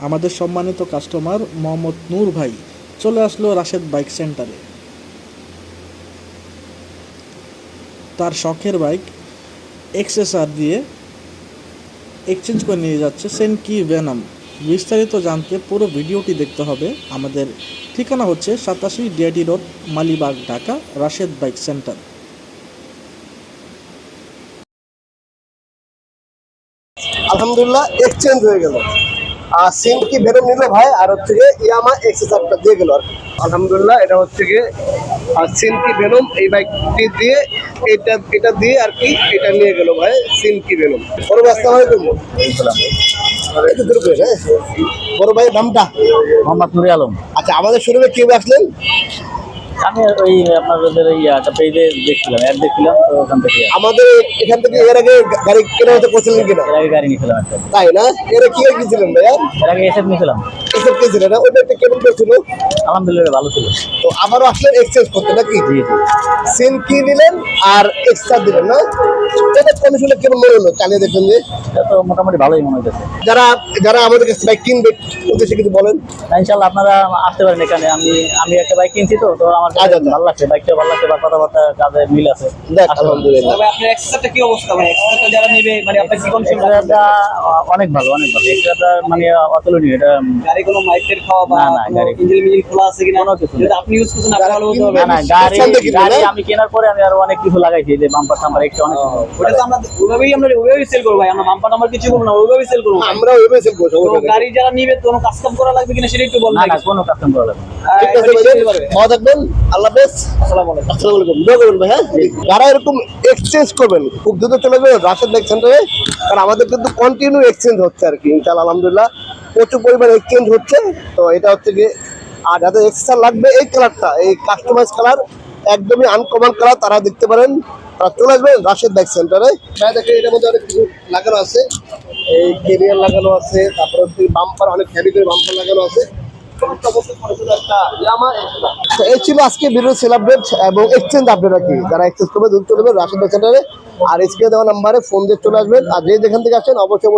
আমাদের সম্মানিত কাস্টমার মোহাম্মদ নূর ভাই চলে আসলো রাশেদ বাইক সেন্টারে। তার শখের বাইক এক্সএসআর দিয়ে এক্সচেঞ্জ করে নিয়ে যাচ্ছে সেনকি ভেনম। বিস্তারিত জানতে পুরো ভিডিওটি দেখতে হবে। আমাদের ঠিকানা হচ্ছে 87 DIT road, Malibagh, Dhaka, Rashed bike centre. আলহামদুলিল্লাহ এক্সচেঞ্জ হয়ে গেল। আর সেনকি ভেনম নিল ভাই, আর হচ্ছে গিয়ে ইয়ামা এক্সএসআরটা দিয়ে গেল। আর আলহামদুলিল্লাহ এটা হচ্ছে গিয়ে আর সেনকি ভেনম এই বাইকটি দিয়ে এটা দিয়ে আর কি এটা নিয়ে গেল ভাই সেনকি ভেনম। বড় ভাই আসসালামু আলাইকুম। একটু দূর করে বড় ভাই নামটা? মোহাম্মদ নুরে আলম। আচ্ছা, আমাদের শোরুমে কিভাবে আসলেন? আমি ওই আপনাদের একটা পেজে দেখছিলাম, অ্যাড দেখছিলাম, তো ওখান থেকে আমাদের এখান থেকে এর আগে গাড়ি কেনার মতো করছিলেন কিনা? এর আগে গাড়ি নিয়েছিলাম একটা। তাই না? এর কি কিনছিলেন ভাইয়া? এর আগে এসএফ নিয়েছিলাম। এসব কিনছিলেন না? ওইটা একটা কেমন করছিল? আলহামদুলিল্লাহ ভালো ছিল। তো আবারও আসলেন এক্সচেঞ্জ করতে নাকি? জি জি। সেনকি নিলেন আর এক্সট্রা দিলেন না? এটা কমিশনে কেমন মনে হলো চালিয়ে দেখলেন যে? এটা তো মোটামুটি ভালোই মনে হচ্ছে। যারা আমাদের কাছে বাইক কিনবে উদ্দেশ্যে কিছু বলেন। ইনশাআল্লাহ আপনারা আসতে পারেন এখানে। আমি একটা বাইক কিনছি, তো আমার ভালো লাগছে, বাইকটা ভালো লাগছে, বা কথাবার্তা কাজে মিল আছে। আলহামদুলিল্লাহ। তবে আপনার এক্সট্রাটা কি অবস্থা ভাই? এক্সট্রাটা যারা নেবে মানে আপনি কি কোন এটা অনেক ভালো, অনেক ভালো। এটা মানে অতুলনীয়। এটা গাড়ি কোনো মাইকের খাওয়া বা না, গাড়ি ইঞ্জিন মিঞ্জিন খোলা আছে কিনা কোনো কিছু যেটা আপনি ইউজ করছেন আপনি ভালো বলতে হবে। না, গাড়ি আমি কেনার পরে আমি আরো অনেক কিছু লাগাইছি, যে বাম্পার টাম্পার একটা অনেক কিছু। ওটা তো আমরা ওইভাবেই সেল করব ভাই। আমরা বাম্পার নাম্বার কিছু করব না, ওইভাবেই সেল করব। আমরা ওইভাবে সেল করব। তো গাড়ি যারা নিবে কোনো কাস্টম করা লাগবে কিনা সেটা একটু বলুন। না, কোনো কাস্টম করা লাগবে না। ঠিক আছে ভাই, ভালো থাকবেন। আল্লাহ হাফেজ। আসসালামু আলাইকুম। দোয়া করবেন ভাই। হ্যাঁ, যারা এরকম এক্সচেঞ্জ করবেন খুব দ্রুত চলে যাবেন রাশেদ বাইক সেন্টারে, কারণ আমাদের কিন্তু কন্টিনিউ এক্সচেঞ্জ হচ্ছে আর কি। ইনশাআল্লাহ আলহামদুলিল্লাহ প্রচুর পরিমাণ এক্সচেঞ্জ হচ্ছে। তো এটা হচ্ছে কি, আর যাদের এক্সট্রা লাগবে এই কালারটা, এই কাস্টমাইজ কালার একদমই আনকমন কালার, তারা দেখতে পারেন। তারা চলে আসবেন রাশেদ বাইক সেন্টারে। ভাই দেখেন এটার মধ্যে অনেক কিছু লাগানো আছে, এই ক্যারিয়ার লাগানো আছে, তারপর হচ্ছে বাম্পার, অনেক হেভি করে বাম্পার লাগানো আছে। এই ছিল আজকে ভিডিও সেলিব্রেট এবং এক্সচেঞ্জ আপডেট আর কি। যারা এক্সচেঞ্জ করবে দ্রুত চলে যাবেন রাশেদ বাইক সেন্টারে, আর স্ক্রিনে দেওয়া নাম্বারে ফোন দিয়ে চলে আসবেন। আর যে যেখান থেকে আসেন অবশ্যই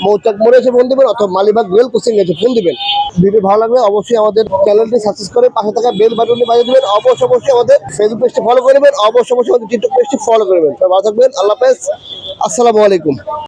মৌচাক মোড়ে এসে ফোন দিবেন, অথবা মালিবাগ রেল কোচিং এসে ফোন দিবেন। ভিডিও ভালো লাগলে অবশ্যই আমাদের চ্যানেলটি সাবস্ক্রাইব করে পাশে থাকা বেল বাটনটি বাজিয়ে দিবেন। অবশ্যই আমাদের ফেসবুক পেজটি ফলো করবেন, অবশ্যই আমাদের টিকটক পেজটি ফলো করবেন। ভালো থাকবেন। আল্লাহ হাফেজ। আসসালামু আলাইকুম।